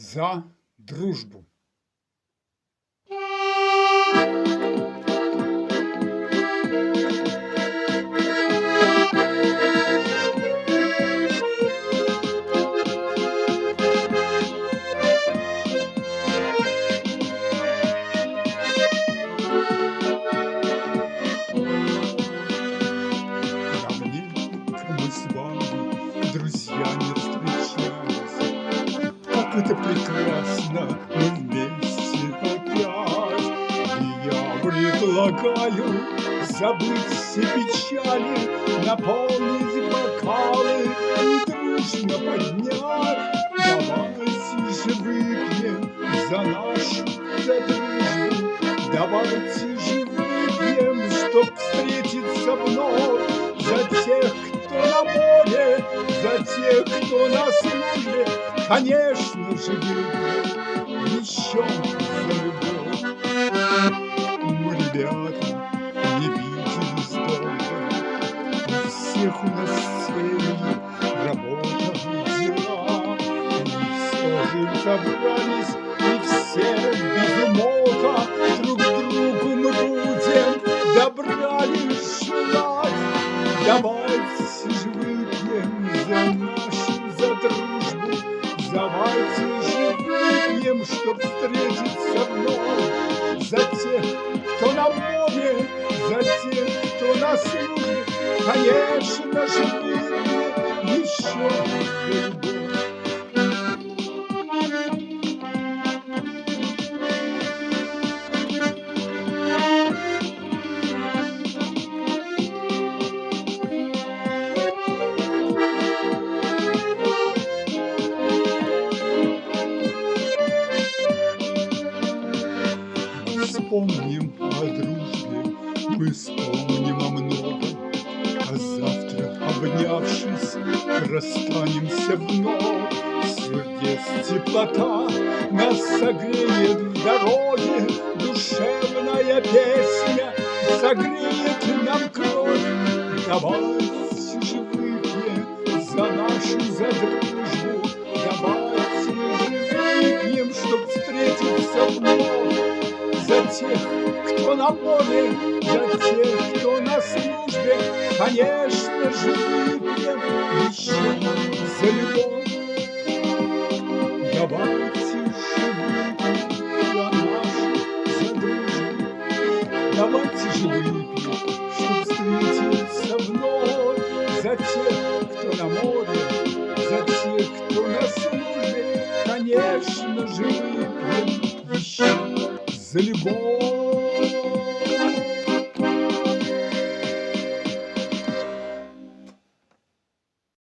За дружбу. Давненько мы с вами, друзья, не встречались. Как это прекрасно, мы вместе опять. И я предлагаю забыть все печали, наполнить бокалы и дружно поднять. Давайте же выпьем за нашу за дружбу. Давайте же выпьем, чтоб встретиться вновь. За тех, кто на море, за тех, кто на службе, конечно же, выпьем еще за любовь. Мы, ребята, не виделись долго, у всех у нас семьи, работа, дела. И все же собрались, и все без умолка друг другу мы будем добра лишь желать. Давайте же выпьем за нашу, за дружбу. Давайте же выпьем, чтоб встретиться вновь. За тех, кто на море, за тех, кто на службе, конечно же, выпьем еще за любовь. Вспомним о дружбе, мы вспомним о многом, а завтра, обнявшись, расстанемся вновь. Сердец теплота нас согреет в дороге, душевная песня согреет нам кровь. Давайте же выпьем за нашу за дружбу. Давайте же выпьем, чтоб встретиться вновь. За тех, кто на море, за тех, кто на службе, конечно же, выпьем еще за любовь. Давайте же выпьем за нашу, за дружбу. Давайте же выпьем, чтоб встретиться вновь. За тех, кто на море, за тех, кто на службе, конечно же, выпьем еще за любовь.